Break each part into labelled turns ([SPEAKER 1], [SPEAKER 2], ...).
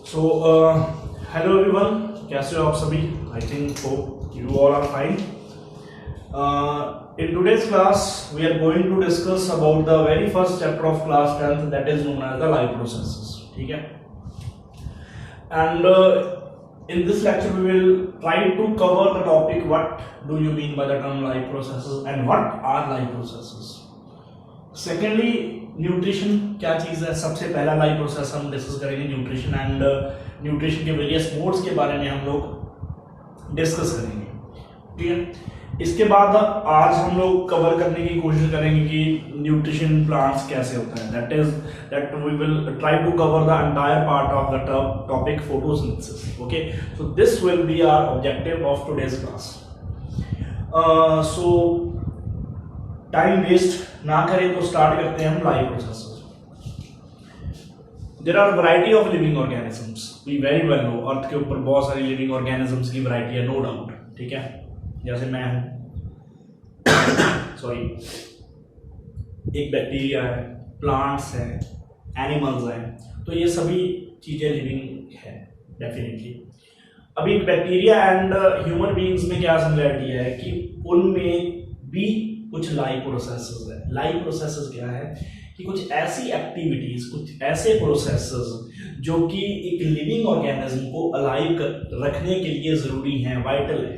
[SPEAKER 1] So hello everyone, कैसे हो आप सभी? I think hope you all are fine. In today's class we are going to discuss about the very first chapter of class 10th, that is known as the life processes. ठीक है. And in this lecture we will try to cover the topic what do you mean by the term life processes and what are life processes. Secondly, nutrition क्या चीज़ है. सबसे पहला life process हम discuss करेंगे nutrition and nutrition के various modes के बारे में हम लोग डिस्कस करेंगे. ठीक है. इसके बाद आज हम लोग कवर करने की कोशिश करेंगे कि न्यूट्रिशन प्लांट्स कैसे होता है. That we will try to cover the entire part of the topic photosynthesis. Okay, so this will be our objective of today's class. So time waste ना करें तो स्टार्ट करते हैं हम life processes. There are variety of living organisms. We very well know earth के ऊपर बहुत सारी लिविंग ऑर्गेनिजम्स की वैरायटी है, नो डाउट. ठीक है. जैसे मैं हूं सॉरी, एक बैक्टीरिया है, प्लांट्स हैं, एनिमल्स हैं, तो ये सभी चीजें लिविंग है डेफिनेटली. अभी बैक्टीरिया एंड ह्यूमन बीइंग्स में क्या सिमिलरिटी है कि उनमें भी कुछ लाइफ प्रोसेसेस है. लाइफ प्रोसेसेस क्या है कि कुछ ऐसी एक्टिविटीज, कुछ ऐसे प्रोसेसेस जो कि एक लिविंग ऑर्गेनिज्म को अलाइव रखने के लिए जरूरी हैं, वाइटल है.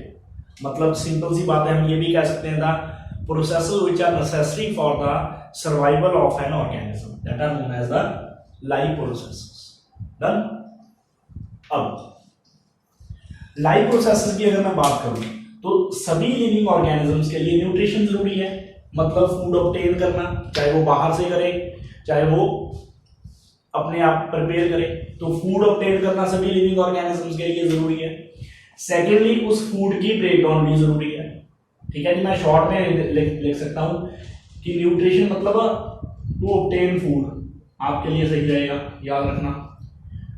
[SPEAKER 1] मतलब सिंपल सी बात है, हम ये भी कह सकते हैं the processes which are necessary for the survival of an organism, that are known as the life processes. Done. अब लाइफ प्रोसेसेस की अगर मैं बात करूं तो सभी लिविंग ऑर्गेनिजम्स के लिए न्यूट्रिशन जरूरी है. मतलब फूड ऑब्टेन करना, चाहे वो बाहर से करे चाहे वो अपने आप प्रिपेयर करे, तो फूड ऑब्टेन करना सभी लिविंग ऑर्गेनिजम्स के लिए जरूरी है. सेकेंडली, उस फूड की ब्रेकडाउन भी जरूरी है. ठीक है जी. मैं शॉर्ट में लिख सकता हूं कि न्यूट्रिशन मतलब टू ऑब्टेन फूड आपके लिए सही रहेगा, याद रखना.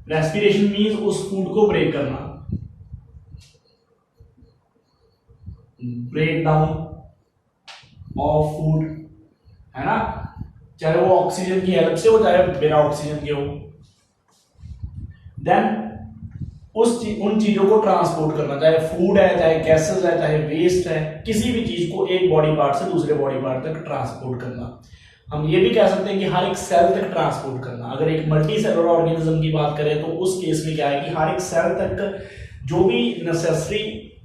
[SPEAKER 1] रेस्पिरेशन मीन्स उस फूड को ब्रेक करना, ब्रेक डाउन ऑफ फूड, है ना. चाहे वो ऑक्सीजन की हेल्प से हो चाहे बिना ऑक्सीजन के हो. देन उन चीजों को ट्रांसपोर्ट करना, चाहे फूड है, चाहे गैसेस है, चाहे वेस्ट है, किसी भी चीज को एक बॉडी पार्ट से दूसरे बॉडी पार्ट तक ट्रांसपोर्ट करना. हम ये भी कह सकते हैं कि हर एक सेल तक ट्रांसपोर्ट करना. अगर एक मल्टी सेलुलर ऑर्गेनिज्म की बात करें तो उस केस में क्या है कि हर एक सेल तक जो भी नेसेसरी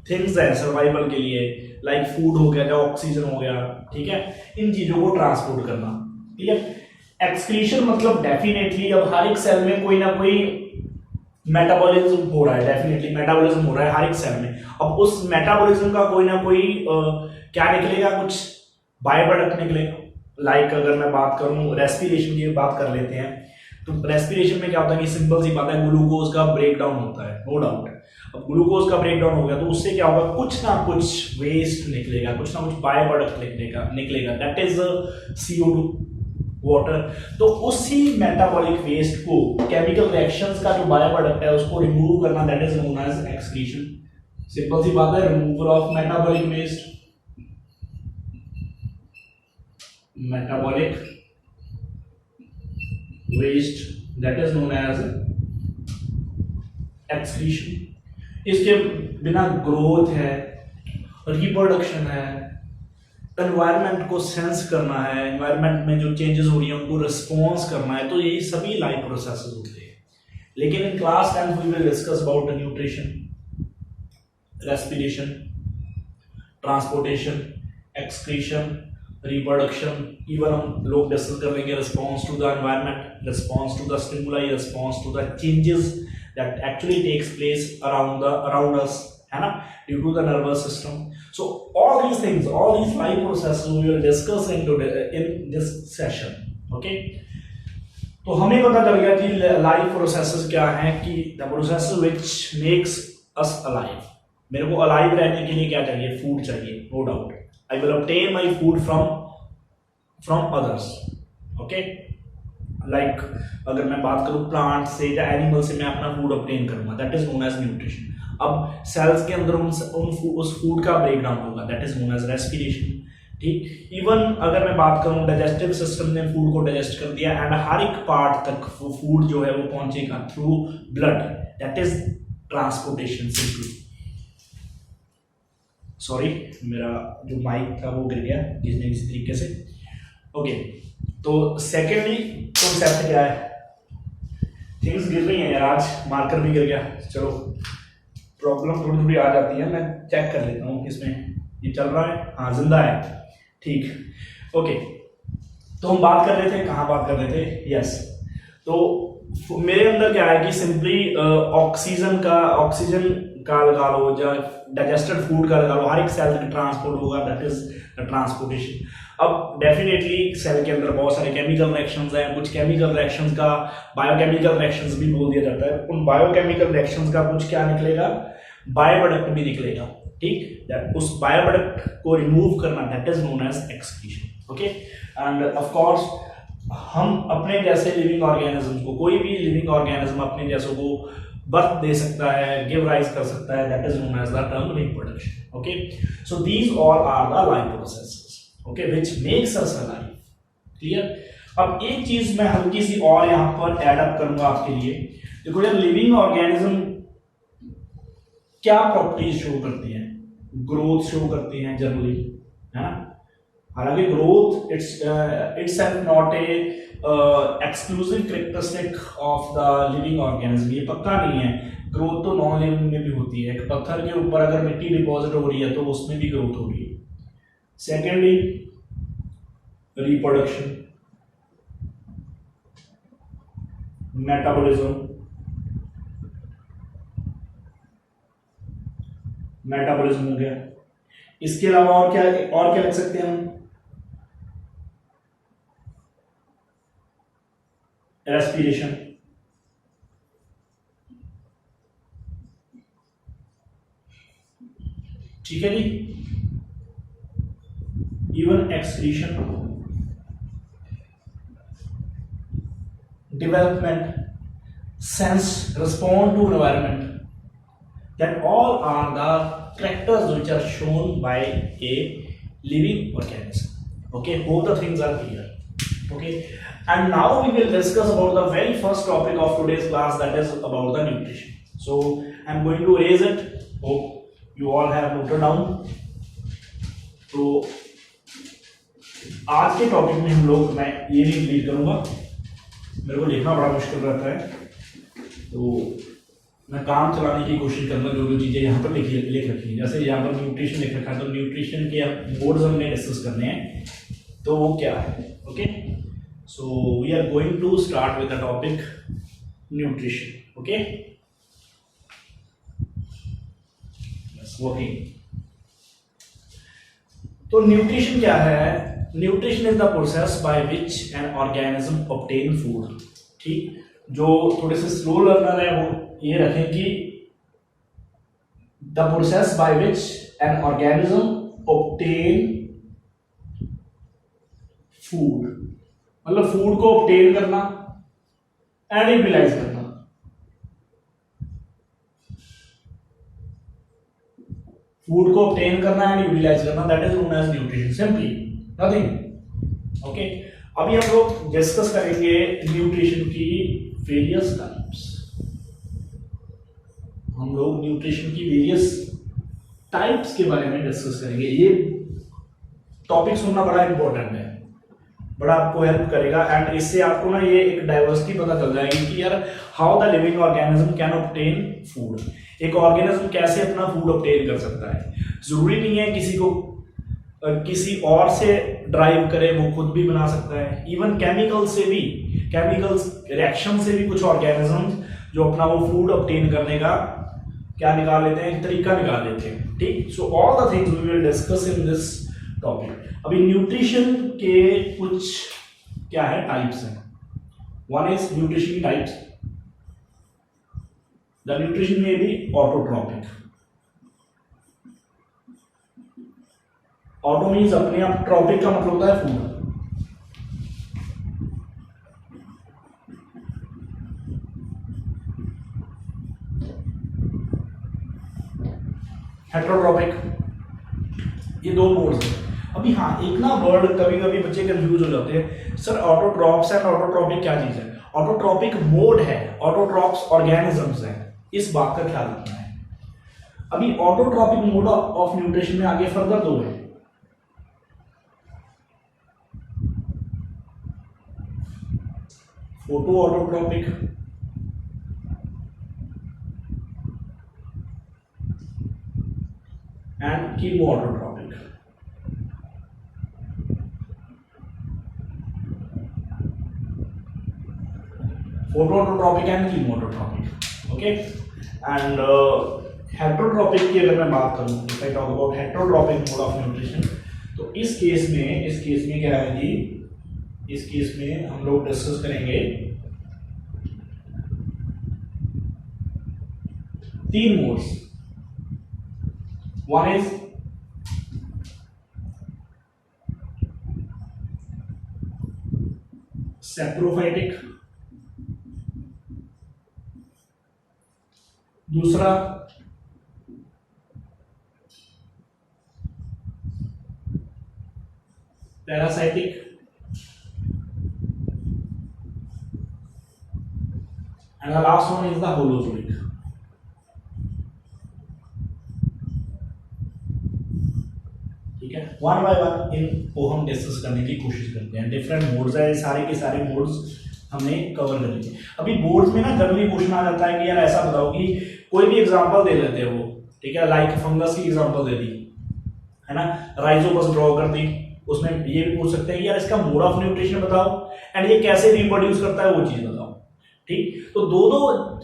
[SPEAKER 1] थिंग्स है सर्वाइवल के लिए, लाइक फूड हो गया, या ऑक्सीजन हो गया, ठीक है, इन चीजों को ट्रांसपोर्ट करना. ठीक है. एक्सक्रीशन मतलब डेफिनेटली अब हर एक सेल में कोई ना कोई मेटाबॉलिज्म हो रहा है, डेफिनेटली मेटाबॉलिज्म हो रहा है हर एक सेल में. अब उस मेटाबॉलिज्म का कोई ना कोई क्या निकलेगा, कुछ बाय प्रोडक्ट निकलेगा. लाइक अगर मैं बात करूं रेस्पिरेशन की बात कर लेते हैं, तो रेस्पिरेशन में क्या होता है कि सिंपल सी बात है, ग्लूकोज का ब्रेक डाउन होता है, नो डाउट. अब ग्लूकोज का ब्रेक डाउन हो गया तो उससे क्या होगा, कुछ ना कुछ वेस्ट निकलेगा, कुछ ना कुछ बाय प्रोडक्ट निकलेगा, दैट इज CO2, वाटर. तो उसी मेटाबॉलिक वेस्ट को, केमिकल रिएक्शंस का जो बाय प्रोडक्ट है उसको रिमूव करना, that is known as excretion. Simple सी बात है, removal of metabolic waste, metabolic waste, that is known as excretion. इसके बिना ग्रोथ है, रिप्रोडक्शन है, एनवायरनमेंट को सेंस करना है, एनवायरनमेंट में जो चेंजेस हो रही हैं उनको रिस्पॉन्स करना है, तो ये सभी लाइफ प्रोसेसेस होते हैं. लेकिन in class 10 we will discuss about nutrition, respiration, transportation, excretion, reproduction. Even हम लोग डिस्कस कर लेंगे response to the environment, response to the stimuli, response to the changes that actually takes place around us, है ना, due to the nervous system. So all these things, all these life processes we will discuss in this session. Okay, तो हमें पता चल गया कि life processes क्या हैं, कि the processes which makes us alive. मेरे को अलाइव रहने के लिए क्या चाहिए, फूड चाहिए, no doubt. I will obtain my food from others. Okay, like अगर मैं बात करूं प्लांट से या एनिमल से, मैं अपना फूड ऑब्टेन करूंगा, that is known as nutrition. अब सेल्स के अंदर उस फूड का ब्रेकडाउन होगा, that is known as respiration. ठीक। इवन अगर मैं बात करूं डाइजेस्टिव सिस्टम ने फूड को डाइजेस्ट कर दिया एंड हर एक पार्ट तक वो फूड जो है वो पहुंचेगा through blood, that is transportation simply. Sorry, मेरा जो माइक था वो गिर गया किसी न किसी तरीके से। ओके, तो सेकेंडली कॉन्सेप्ट क्या है, थिंग्स गिर रही हैं यार, आज मार्कर भी गिर गया। चलो, प्रॉब्लम थोड़ी थोड़ी आ जाती है, मैं चेक कर लेता हूँ इसमें ये चल रहा है, हाँ जिंदा है, ठीक। ओके, तो हम बात कर रहे थे, कहाँ बात कर रहे थे, यस। तो मेरे अंदर क्या है कि सिंपली ऑक्सीजन का लगा लो, या डाइजेस्टेड फूड का लगा लो, हर एक सेल तक ट्रांसपोर्ट होगा, दैट इज द ट्रांसपोर्टेशन। अब डेफिनेटली सेल के अंदर बहुत सारे केमिकल रिएक्शंस हैं, कुछ केमिकल रिएक्शंस का बायोकेमिकल रिएक्शंस भी बोल दिया जाता है। उन बायोकेमिकल रिएक्शंस का कुछ क्या निकलेगा, बाय प्रोडक्ट भी निकलेगा, ठीक। उस बाय प्रोडक्ट को रिमूव करना, that is known as excretion, okay. And of course हम अपने जैसे लिविंग ऑर्गेनिज्म को, कोई भी लिविंग ऑर्गेनिज्म अपने जैसों को बर्थ दे सकता है, गिव राइज कर सकता है, that is known as the term reproduction, okay. So these all are the life processes, okay, which makes us alive, clear. अब एक चीज मैं हल्की सी और यहां पर ऐड अप करूंगा आपके लिए। देखो यार, लिविंग ऑर्गेनिज्म क्या प्रॉपर्टीज शो करती हैं, ग्रोथ शो करती हैं जनरली, है ना। हालांकि growth it's not a exclusive characteristic of the living organism, ये पक्का नहीं है। ग्रोथ तो नॉन लिविंग में भी होती है, एक पत्थर के ऊपर अगर मिट्टी डिपॉजिट हो रही है तो उसमें भी ग्रोथ हो रही है। सेकेंडली, रिप्रोडक्शन, मेटाबॉलिज्म, मेटाबॉलिज्म हो गया। इसके अलावा और क्या लिख सकते हैं हम, रेस्पिरेशन, ठीक है जी, even excretion, development, sense, respond to environment, that all are the characters which are shown by a living organism, okay. Both the things are clear, okay. And now we will discuss about the very first topic of today's class, that is about the nutrition. So I'm going to erase it, hope you all have noted down. तो आज के topic में हम लोग, मैं ये नहीं read करूंगा, मेरे को लिखना बड़ा मुश्किल रहता है, तो मैं काम चलाने की कोशिश करूंगा। जो जो चीज़ें यहाँ पर लिख रखी हैं, जैसे यहाँ पर न्यूट्रिशन लिख रखा है, तो न्यूट्रिशन के मोड्स हमने डिस्कस करने हैं, तो वो क्या है, okay. So we are going to start with the topic nutrition, okay. Working, तो न्यूट्रिशन क्या है, nutrition is the process by which an organism obtain food, ठीक। जो थोड़े से स्लो लर्नर है वो ये रखें कि the process by which an organism obtain food, मतलब फूड को ऑब्टेन करना एंड यूटिलाइज करना, फूड को ऑब्टेन करना एंड यूटिलाइज करना, that is known as nutrition, simply nothing, okay. अभी हम लोग डिस्कस करेंगे न्यूट्रिशन की वेरियस टाइप्स, हम लोग न्यूट्रिशन की वेरियस टाइप्स के बारे में डिस्कस करेंगे। ये टॉपिक सुनना बड़ा इंपॉर्टेंट है, बड़ा आपको हेल्प करेगा, एंड इससे आपको ना ये एक डाइवर्सिटी पता चल जाएगी कि यार how the living organism can obtain food, एक ऑर्गेनिज्म कैसे अपना फूड ऑब्टेन कर सकता है। जरूरी नहीं है किसी को किसी और से ड्राइव करे, वो खुद भी बना सकता है। इवन केमिकल से भी, केमिकल्स रिएक्शन से भी कुछ ऑर्गेनिजम्स जो अपना वो फूड ऑब्टेन करने का क्या निकाल लेते हैं, एक तरीका निकाल लेते हैं, ठीक। So all the things we will discuss in this topic. अभी न्यूट्रिशन के कुछ क्या है टाइप्स हैं। One is nutrition types, the nutrition में भी ऑटोट्रॉपिक, ऑटो मीन्स अपने आप, ट्रॉपिक का मतलब होता है फूड, हेटेरोट्रॉपिक, ये दो मोड्स हैं। अभी हाँ, एक ना वर्ड कभी कभी बच्चे कंफ्यूज हो जाते हैं, सर ऑटोट्रॉप्स एंड ऑटोट्रॉपिक क्या चीज है? ऑटोट्रॉपिक मोड है, ऑटोट्रॉप्स ऑर्गेनिजम्स है, इस बात का ख्याल रखना है। अभी ऑटोट्रॉपिक मोड ऑफ न्यूट्रिशन में आगे फर्दर दो है, photo autotrophic and chemo autotrophic. Photoautotrophic and chemoautotrophic, okay. And heterotrophic की अगर मैं बात करूं, if I talk about heterotrophic mode of nutrition, तो इस केस में क्या है जी, इस केस में हम लोग डिस्कस करेंगे 3 मोड्स। वन इज सेप्रोफाइटिक, दूसरा parasitic, and the last one is the holozoic. ठीक है, वन बाय वन इनको हम डिस्कस करने की कोशिश करते हैं। डिफरेंट मोड्स है, सारे के सारे मोड्स हमने कवर कर लिए। अभी बोर्ड्स में ना जनरली क्वेश्चन आ जाता है कि यार ऐसा बताओ कि कोई भी एग्जांपल दे देते हैं वो, ठीक है, लाइक फंगस की एग्जांपल दे दी है ना, राइजोपस ड्रॉ कर दी, उसमें ये भी पूछ सकते हैं कि यार इसका मोड ऑफ न्यूट्रिशन बताओ एंड ये कैसे रिप्रोड्यूस करता है वो चीज बताओ। ठीक, तो दो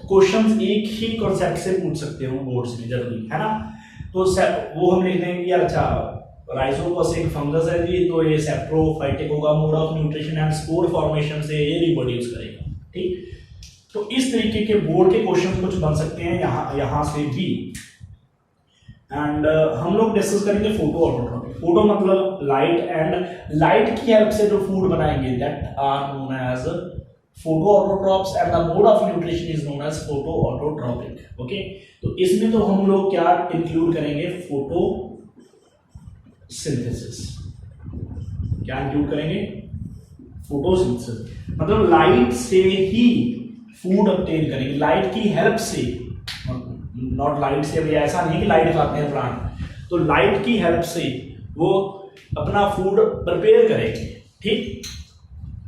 [SPEAKER 1] क्वेश्चंस एक ही कॉन्सेप्ट से पूछ सकते हो बोर्ड्स में जनरली, है ना। तो वो हम लिख देंगे कि यार अच्छा राइजोपस एक फंगस है जी, तो ये सेप्रोफाइटिक होगा, mode of nutrition and spore formation से ये रिप्रोड्यूस करेगा। ठीक, तो इस तरीके के बोर्ड के क्वेश्चन कुछ बन सकते हैं यहां से भी। एंड हम लोग डिस्कस करेंगे फोटो ऑटोट्रॉपिक। फोटो मतलब लाइट, एंड लाइट की हेल्प से जो फूड बनाएंगे that are known as photoautotrophs and the mode of nutrition is known as photoautotrophic. Okay, तो इसमें तो हम लोग क्या इंक्लूड करेंगे, फोटो सिंथेसिस। क्या इंक्लूड करेंगे, फोटोसिंथेसिस, मतलब लाइट से ही फूड ऑब्टेन करेंगे, लाइट की हेल्प से, नॉट लाइट से, अभी ऐसा नहीं कि लाइट खाते हैं प्लांट, तो लाइट की हेल्प से वो अपना फूड प्रिपेयर करेंगे। ठीक,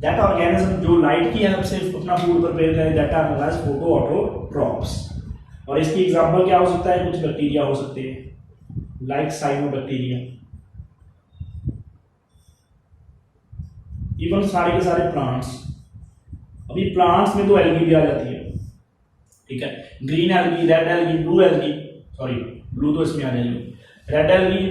[SPEAKER 1] दैट ऑर्गेनिज्म जो लाइट की हेल्प से अपना फूड प्रिपेयर करें that are known as photoautotrophs. और इसकी एग्जांपल क्या हो सकता है, कुछ बैक्टीरिया हो सकते हैं लाइक साइनोबैक्टीरिया, इवन सारे के सारे प्लांट्स। अभी प्लांट्स में तो एल्गी भी आ जाती है, ठीक है, green algae, red algae, blue algae, sorry blue तो इसमें आ जाएगी, red algae,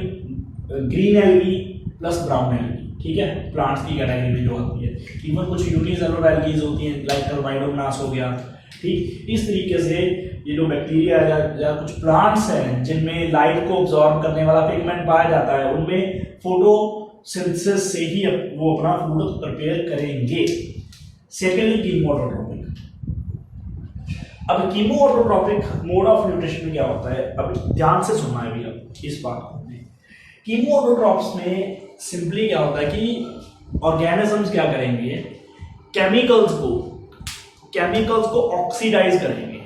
[SPEAKER 1] green algae plus brown algae. ठीक है, प्लांट्स की कैटेगरी में जो आती है। इवन कुछ यूनिसेलुलर एल्गीज होती हैं लाइक टर्माइडोमोनास हो गया। ठीक, इस तरीके से ये जो बैक्टीरिया या कुछ प्लांट्स हैं जिनमें लाइट को ऑब्जॉर्ब करने वाला पिगमेंट पाया जाता है, उनमें फोटोसिंथेसिस से ही वो अपना फूड प्रिपेयर करेंगे। Secondly chemo autotrophic. अब chemo autotrophic mode of nutrition में क्या होता है, अब ध्यान से सुनना है भैया इस बात को। कीमो ऑटोट्रॉप्स में सिंपली क्या होता है कि ऑर्गेनिजम्स क्या करेंगे, केमिकल्स को ऑक्सीडाइज करेंगे।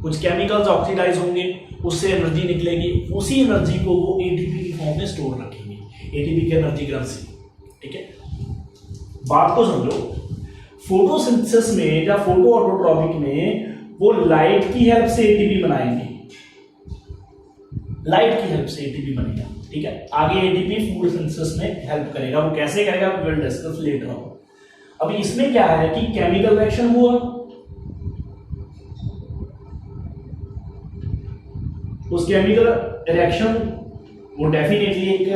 [SPEAKER 1] कुछ केमिकल्स ऑक्सीडाइज होंगे, उससे एनर्जी निकलेगी, उसी एनर्जी को वो एटीपी की फॉर्म में स्टोर रखेंगे, एटीपी की एनर्जी करेंसी। ठीक है, बात को समझो, फोटोसिंथेसिस में या फोटो ऑटोट्रॉपिक में वो लाइट की हेल्प से एटीपी बनाएंगे, लाइट की हेल्प से एटीपी बनेगा। ठीक है, आगे एटीपी फूड सिंथेसिस में हेल्प करेगा, वो कैसे करेगा we will discuss later on. अभी इसमें क्या है कि केमिकल रिएक्शन हुआ, उस केमिकल रिएक्शन वो डेफिनेटली एक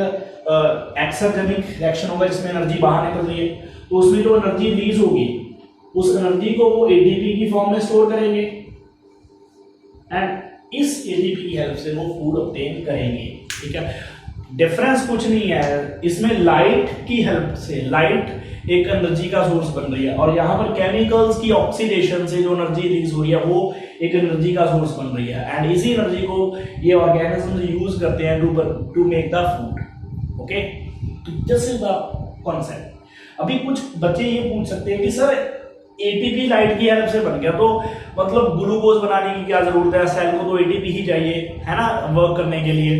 [SPEAKER 1] एक्सर्जेनिक रिएक्शन होगा जिसमें एनर्जी बाहर निकल रही है, तो उसमें जो एनर्जी रिलीज होगी उस एनर्जी को वो एटीपी की फॉर्म में स्टोर करेंगे एंड इस एटीपी की हेल्प से वो फूड ऑब्टेन करेंगे। ठीक है, डिफरेंस कुछ नहीं है, इसमें लाइट की हेल्प से, लाइट एक एनर्जी का सोर्स बन रही है और यहाँ पर केमिकल्स की ऑक्सीडेशन से जो एनर्जी रिलीज हो रही है वो एक एनर्जी का सोर्स बन रही है एंड इसी एनर्जी को ये ऑर्गेनिज्म यूज करते हैं to make the food. Okay, this is the concept. अभी कुछ बच्चे ये पूछ सकते हैं कि सर एटीपी लाइट की हेल्प से बन गया, तो मतलब ग्लूकोज बनाने की क्या जरूरत है, सेल को तो एटीपी ही चाहिए है ना वर्क करने के लिए।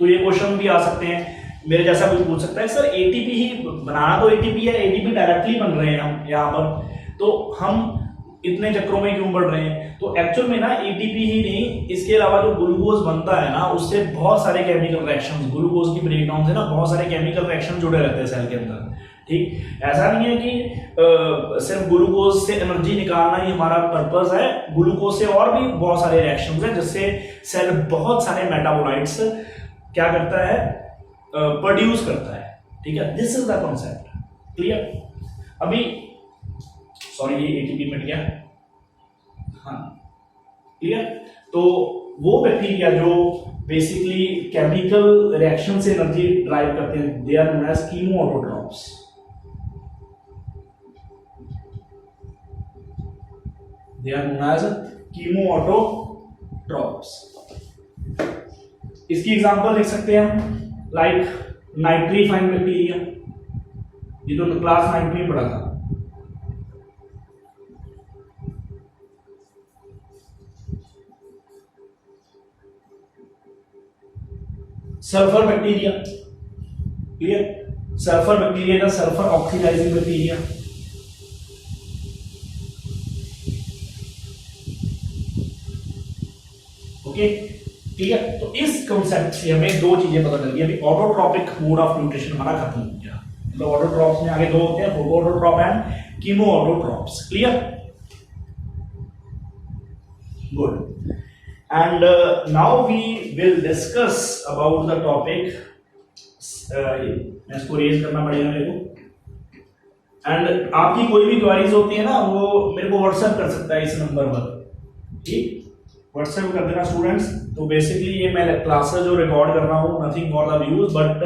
[SPEAKER 1] तो ये क्वेश्चन भी आ सकते हैं, मेरे जैसा कोई पूछ सकता है सर एटीपी ही बनाना तो एटीपी है, एटीपी डायरेक्टली बन रहे हैं हम यहाँ पर, तो हम इतने चक्रों में क्यों बढ़ रहे हैं। तो एक्चुअल में ना एटीपी ही नहीं, इसके अलावा जो ग्लूकोज बनता है ना उससे बहुत सारे केमिकल रिएक्शंस, ग्लूकोज की ब्रेकडाउन से ना बहुत सारे केमिकल रिएक्शन जुड़े रहते हैं सेल के अंदर। ठीक, ऐसा नहीं है कि सिर्फ ग्लूकोज से एनर्जी निकालना ही हमारा पर्पस है, ग्लूकोज से और भी बहुत सारे रिएक्शंस हैं जिससे सेल बहुत सारे मेटाबोलाइट्स क्या करता है, प्रोड्यूस करता है। ठीक है, this is the concept, clear. अभी सॉरी ये एटीपी मिट गया, हाँ क्लियर। तो वो बैक्टीरिया जो बेसिकली केमिकल रिएक्शन से एनर्जी ड्राइव करते हैं, they are known as chemoautotrophs. They are known as chemoautotrophs. इसकी एग्जांपल लिख सकते हैं हम, लाइक नाइट्रीफाइन बैक्टीरिया, ये तो क्लास 9 में पढ़ा था। Sulphur bacteria, clear, sulphur bacteria का सल्फर ऑक्सीडाइजिंग बैक्टीरिया। ओके, ठीक है। तो इस कॉन्सेप्ट से हमें दो चीजें पता चल गई। अभी ऑटोट्रॉपिक मोड ऑफ न्यूट्रिशन हमारा खत्म हो गया, मतलब ऑटोट्रॉप्स में आगे दो होते हैं, photoautotroph and chemoautotrophs, clear, good. And now we will discuss about the topic, मैं इसको रेज करना पड़ेगा मेरे को, एंड आपकी कोई भी क्वेरीज होती है ना वो मेरे को व्हाट्सएप कर सकता है इस नंबर पर, ठीक, व्हाट्सएप कर देना स्टूडेंट्स। तो बेसिकली ये मैं क्लासेस जो रिकॉर्ड कर रहा हूँ nothing for the views, but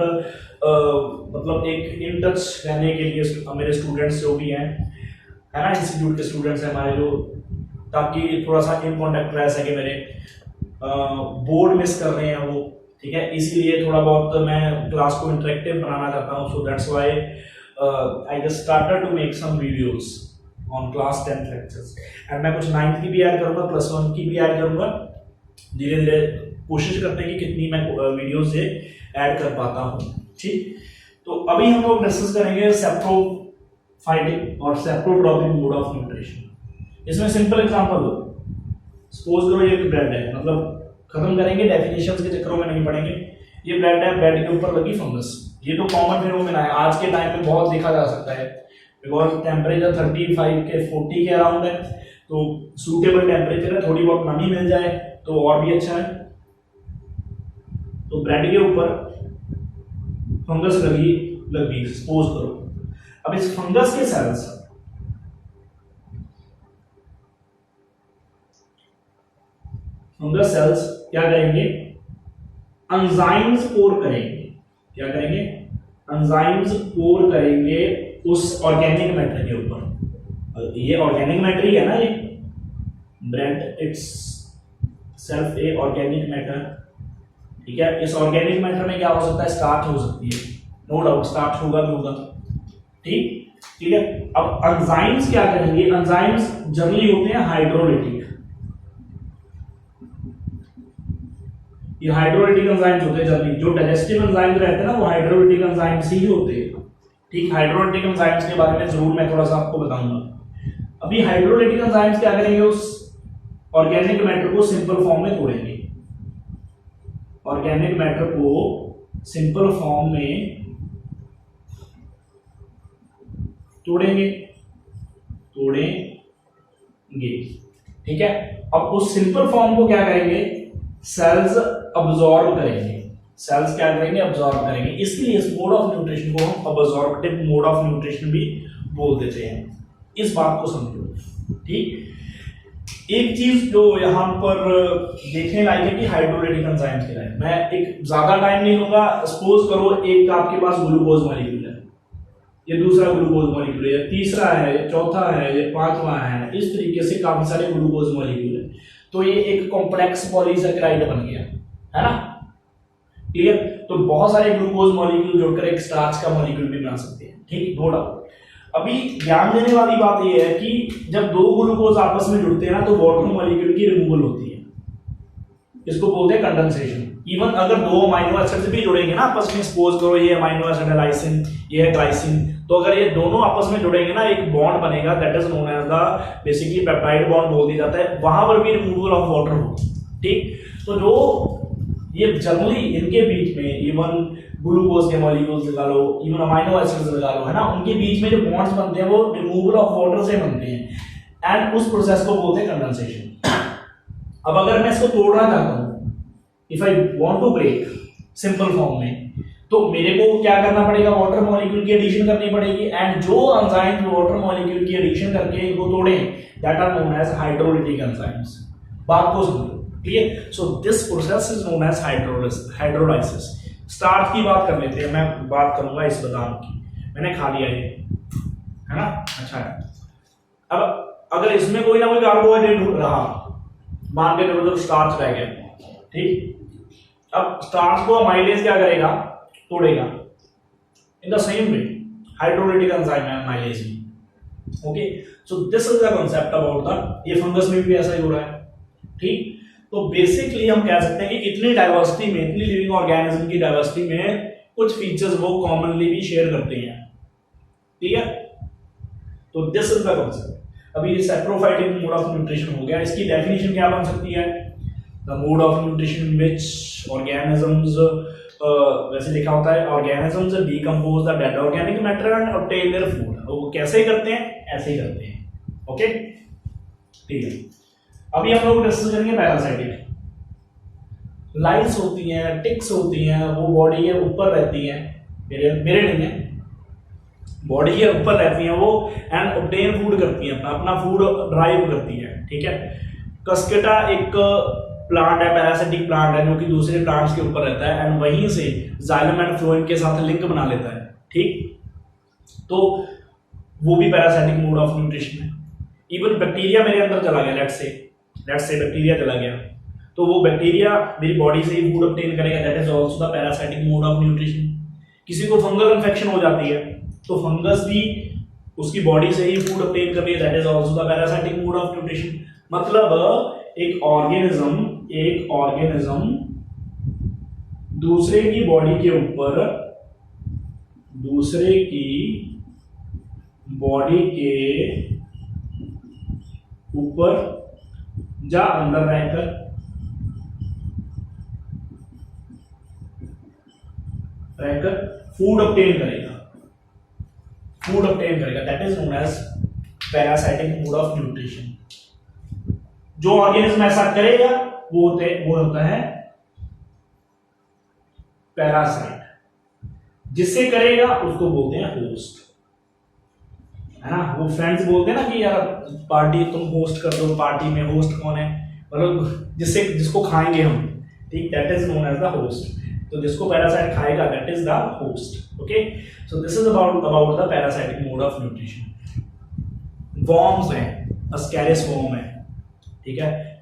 [SPEAKER 1] मतलब एक इन टच रहने के लिए मेरे स्टूडेंट्स जो भी हैं है ना, इंस्टीट्यूट के स्टूडेंट्स हैं हमारे, जो ताकि थोड़ा सा इन कॉन्टेक्ट रह सके मेरे, बोर्ड मिस कर रहे हैं वो, ठीक है, इसीलिए थोड़ा बहुत मैं क्लास को इंटरेक्टिव बनाना चाहता हूँ। So that's why I just started to make some videos on class 10th lectures, and मैं कुछ 9th की भी ऐड करूँगा, +1 की भी ऐड करूँगा। धीरे धीरे कोशिश करते हैं कि कितनी मैं वीडियोस से ऐड कर पाता हूँ, ठीक। तो अभी हम लोग डिस्कस करेंगे सेप्रोफाइटिक और सेप्रोट्रॉपिक मोड ऑफ न्यूट्रिशन। इसमें सिंपल एग्जांपल हो, सपोज करो ये ब्रेड है, मतलब खत्म करेंगे, डेफिनेशंस के चक्करों में नहीं पड़ेंगे। ये ब्रेड है, ब्रेड के ऊपर लगी फंगस, ये तो कॉमन फिनोमेना है, आज के टाइम में बहुत देखा जा सकता है, बिकॉज टेम्परेचर 35 के 40 के अराउंड है, तो सूटेबल टेम्परेचर है, थोड़ी बहुत नमी मिल जाए तो और भी अच्छा है। तो ब्रेड के ऊपर फंगस लगी सपोज करो। अब इस फंगस के सेल्स क्या करेंगे, एंजाइम्स पोर करेंगे, क्या करेंगे, एंजाइम्स पोर करेंगे उस ऑर्गेनिक मैटर के ऊपर। ये ऑर्गेनिक मैटर ही है ना, ये bread it's self A organic matter, ठीक है। इस ऑर्गेनिक मैटर में क्या हो सकता है, स्टार्च हो सकती है, नो डाउट स्टार्च होगा भी होगा, ठीक है। अब एंजाइम्स क्या करेंगे, एंजाइम्स जनरली होते हैं हाइड्रोलिटिक, ये हाइड्रोलिटिक एंजाइम्स होते हैं जनरली, जो डाइजेस्टिव एंजाइम्स रहते हैं ना वो हाइड्रोलिटिक एंजाइम्स ही होते हैं, ठीक। हाइड्रोलिटिक एंजाइम्स के बारे में जरूर मैं थोड़ा सा आपको बताऊंगा। अभी हाइड्रोलिटिक एंजाइम्स क्या करेंगे, उस ऑर्गेनिक मैटर को सिंपल फॉर्म में तोड़ेंगे, ऑर्गेनिक मैटर को सिंपल फॉर्म में तोड़ेंगे, ठीक है। अब उस सिंपल फॉर्म को क्या करेंगे, सेल्स अब्सॉर्ब करेंगे, सेल्स क्या करेंगे, अब्सॉर्ब करेंगे। इसलिए इस मोड ऑफ न्यूट्रिशन को हम अब्सॉर्प्टिव मोड ऑफ न्यूट्रिशन भी बोल देते हैं, इस बात को समझो, ठीक। एक चीज जो यहां पर देखने लायक है कि हाइड्रोलिटिक एंजाइम्स के लिए मैं एक ज्यादा टाइम नहीं लूंगा। सपोज करो एक आपके पास ग्लूकोज मॉलिक्यूल है, ये दूसरा ग्लूकोज मॉलिक्यूल है, तीसरा है, ये चौथा है, ये पांचवा है, इस तरीके से काफी सारे ग्लूकोज मॉलिक्यूल है। तो ये एक कॉम्प्लेक्स पॉलीसैकेराइड बन गया, है ना, क्लियर। तो बहुत सारे ग्लूकोज मॉलिक्यूल जोड़कर एक स्टार्च का मॉलिक्यूल भी बना सकते हैं, ठीक, नो डाउट। अभी ध्यान देने वाली बात यह है कि जब दो ग्लूकोज आपस में जुड़ते हैं ना तो वाटर मॉलिक्यूल की रिमूवल होती है, इसको बोलते हैं कंडेंसेशन। इवन अगर दो अमाइनो एसिड्स भी जुड़ेंगे ना आपस में, सपोज करो ये अमाइनो एसिड है लाइसिन, ये है ग्लाइसिन, तो अगर ये दोनों आपस में जुड़ेंगे ना एक बॉन्ड बनेगा, that is known as the basically peptide bond बोल दिया जाता है, वहां पर भी रिमूवल ऑफ वाटर होगी, ठीक। तो जो ये जनरली इनके बीच में इवन ग्लूकोज के मॉलिक्यूल्स लगा लो, इवन अमाइनो एसिड्स लगा लो, है ना, उनके बीच में जो बॉन्ड्स बनते हैं वो रिमूवल ऑफ वाटर से बनते हैं एंड उस प्रोसेस को बोलते हैं कंडेंसेशन। अब अगर मैं इसको तोड़ना चाहता हूं, if I want to break simple form में, तो मेरे को क्या करना पड़ेगा, वाटर मॉलिक्यूल की एडिशन करनी पड़ेगी एंड जो एंजाइम वाटर मॉलिक्यूल की एडिशन करके इनको तोड़ें that are known as hydrolytic enzymes. बात को समझो, clear. So this process is known as hydrolysis. Starch की बात कर लेते हैं, मैं बात करूंगा इस बादाम की, मैंने खा लिया ये, है ना, अच्छा है। अब अगर इसमें कोई ना कोई कार्बोहाइड्रेट रहा, मान के चलो स्टार्च रह गया, ठीक। अब स्टार्च को अमाइलेज क्या करेगा, तोड़ेगा। In the same way hydrolytic enzyme है अमाइलेज भी, okay. So this is the concept about the, ये फंगस में भी ऐसा ही हो रहा है, ठीक। तो बेसिकली हम कह सकते हैं कि इतनी डाइवर्सिटी में, इतनी लिविंग ऑर्गेनिज्म की डाइवर्सिटी में कुछ फीचर्स वो कॉमनली भी शेयर करते हैं, ठीक है। तो दिस इज द कांसेप्ट। अभी ये सैप्रोफाइटिक मोड ऑफ न्यूट्रिशन हो गया, इसकी डेफिनेशन क्या बन सकती है, the mode of nutrition in which organisms, वैसे लिखा होता है organisms decompose the dead organic matter and obtain their food. वो कैसे करते हैं, ऐसे ही करते हैं, ओके, ठीक है। अभी हम लोग डिस्कस करेंगे पैरासाइटिक। लाइस होती हैं, टिक्स होती हैं, वो बॉडी के ऊपर रहती हैं, मेरे नहीं है, बॉडी के ऊपर रहती हैं वो एंड ऑब्टेन फूड करती हैं, अपना फूड ड्राइव करती है, ठीक है। कस्केटा एक प्लांट है, पैरासिटिक प्लांट है जो कि दूसरे प्लांट्स के ऊपर रहता है एंड वहीं से जाइलम एंड फ्लोएम के साथ लिंक बना लेता है, ठीक। तो वो भी पैरासिटिक मोड ऑफ न्यूट्रिशन है। इवन बैक्टीरिया मेरे अंदर चला गया, लेट्स से बैक्टीरिया चला गया, तो वो बैक्टीरिया मेरी बॉडी से ही फूड ऑब्टेन करेगा, that is also the parasitic mode of nutrition. किसी को फंगल इन्फेक्शन हो जाती है तो फंगस भी उसकी बॉडी से ही फूड ऑब्टेन कर रही है, that is also the parasitic mode of nutrition. मतलब एक ऑर्गेनिज्म दूसरे की बॉडी के ऊपर, दूसरे की बॉडी के ऊपर या अंदर रहकर फूड ऑब्टेन करेगा, that is known as parasitic mode of nutrition. जो ऑर्गेनिज्म ऐसा करेगा वो होता है पैरासाइट, जिससे करेगा उसको बोलते हैं होस्ट, है ना। वो फ्रेंड्स बोलते हैं ना कि यार पार्टी तुम होस्ट कर दो, पार्टी में होस्ट कौन है, मतलब जिसको खाएंगे हम, ठीक, that is known as the host. तो जिसको पैरासाइट खाएगा that is the host, okay. So this is about the parasitic mode of nutrition. Worms हैं, अस्कैरिस वॉर्म है, ठीक है।